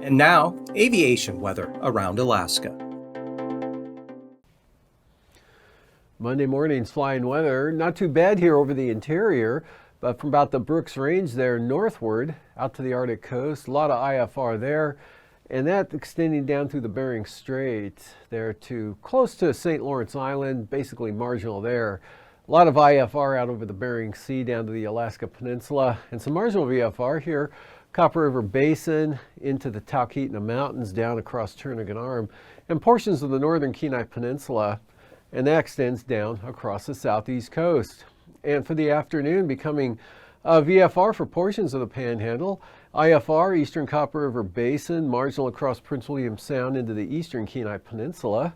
And now, aviation weather around Alaska. Monday morning's flying weather, not too bad here over the interior, but from about the Brooks Range there northward out to the Arctic coast, a lot of IFR there, and that extending down through the Bering Strait there to close to St. Lawrence Island, basically marginal there. A lot of IFR out over the Bering Sea down to the Alaska Peninsula, and some marginal VFR here, Copper River Basin into the Talkeetna Mountains down across Turnagain Arm, and portions of the northern Kenai Peninsula, and that extends down across the southeast coast. And for the afternoon, becoming VFR for portions of the Panhandle, IFR, Eastern Copper River Basin, marginal across Prince William Sound into the eastern Kenai Peninsula,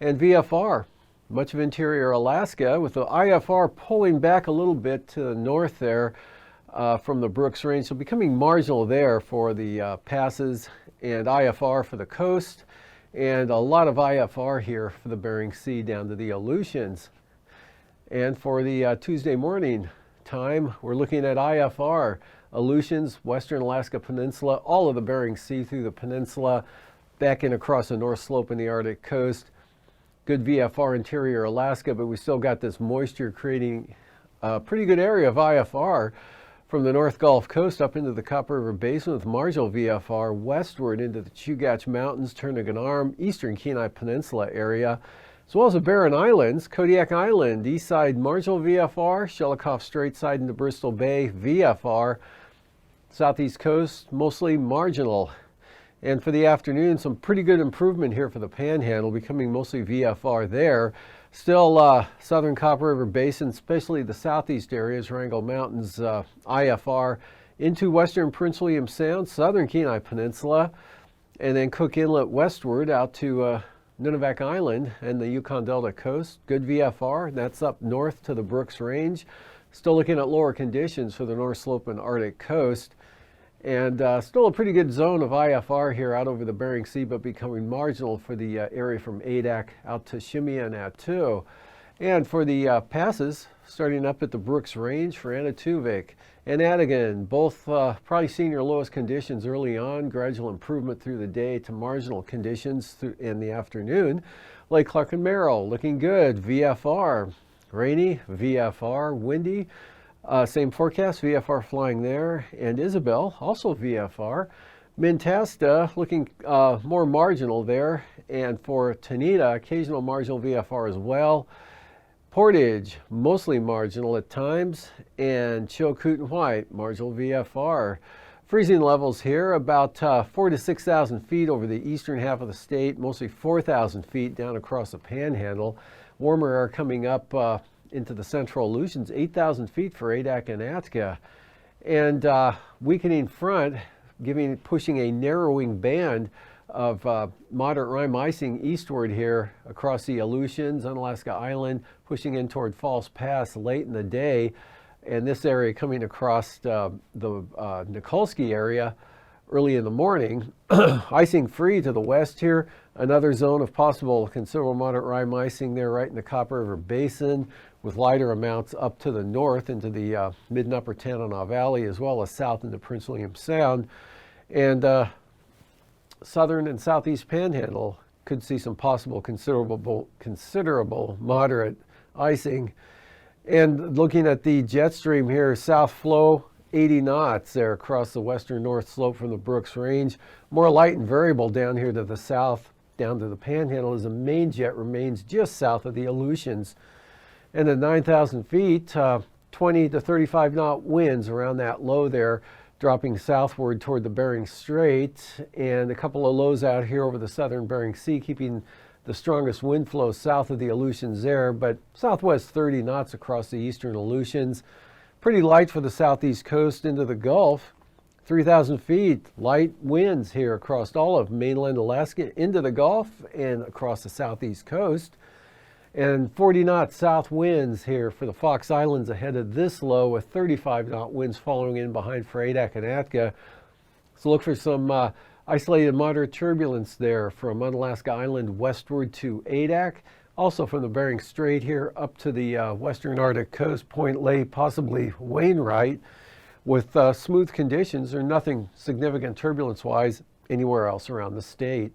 and VFR, much of interior Alaska, with the IFR pulling back a little bit to the north there from the Brooks Range, so becoming marginal there for the passes, and IFR for the coast, and a lot of IFR here for the Bering Sea down to the Aleutians. And for the Tuesday morning time, we're looking at IFR, Aleutians, Western Alaska Peninsula, all of the Bering Sea through the peninsula, back in across the North Slope and the Arctic coast. Good VFR interior Alaska, but we still got this moisture creating a pretty good area of IFR from the North Gulf Coast up into the Copper River Basin with marginal VFR westward into the Chugach Mountains, Turnagain Arm, eastern Kenai Peninsula area, as well as the Barren Islands, Kodiak Island, east side marginal VFR, Shelikof Strait side into Bristol Bay, VFR, southeast coast mostly marginal. And for the afternoon, some pretty good improvement here for the Panhandle, becoming mostly VFR there. Still southern Copper River Basin, especially the southeast areas, Wrangell Mountains, IFR, into western Prince William Sound, southern Kenai Peninsula, and then Cook Inlet westward out to Nunivak Island and the Yukon Delta coast. Good VFR, that's up north to the Brooks Range. Still looking at lower conditions for the North Slope and Arctic coast. And still a pretty good zone of IFR here out over the Bering Sea, but becoming marginal for the area from Adak out to Shimei and Attu. And for the passes, starting up at the Brooks Range for Anatuvik and Adigan, both probably seeing your lowest conditions early on, gradual improvement through the day to marginal conditions in the afternoon. Lake Clark and Merrill looking good, VFR, rainy, VFR, windy. Same forecast, VFR flying there, and Isabel, also VFR. Mintasta looking more marginal there, and for Tanita, occasional marginal VFR as well. Portage, mostly marginal at times, and Chilkoot and White, marginal VFR. Freezing levels here, about 4,000 to 6,000 feet over the eastern half of the state, mostly 4,000 feet down across the Panhandle. Warmer air coming up into the central Aleutians, 8,000 feet for Adak and Atka. And weakening front, pushing a narrowing band of moderate rime icing eastward here across the Aleutians, Unalaska Island, pushing in toward False Pass late in the day. And this area coming across the Nikolsky area early in the morning. Icing free to the west here. Another zone of possible considerable moderate rime icing there right in the Copper River Basin, with lighter amounts up to the north into the mid and upper Tanana Valley, as well as south into Prince William Sound. And southern and southeast Panhandle could see some possible considerable moderate icing. And looking at the jet stream here, south flow, 80 knots there across the western North Slope from the Brooks Range. More light and variable down here to the south, down to the Panhandle, as the main jet remains just south of the Aleutians. And at 9,000 feet, 20 to 35 knot winds around that low there, dropping southward toward the Bering Strait, and a couple of lows out here over the southern Bering Sea, keeping the strongest wind flow south of the Aleutians there, but southwest 30 knots across the eastern Aleutians. Pretty light for the southeast coast into the Gulf. 3,000 feet, light winds here across all of mainland Alaska into the Gulf and across the southeast coast. And 40 knot south winds here for the Fox Islands ahead of this low, with 35 knot winds following in behind for Adak and Atka. So look for some isolated moderate turbulence there from Unalaska Island westward to Adak. Also from the Bering Strait here up to the western Arctic coast, Point Lay, possibly Wainwright, with smooth conditions or nothing significant turbulence-wise anywhere else around the state.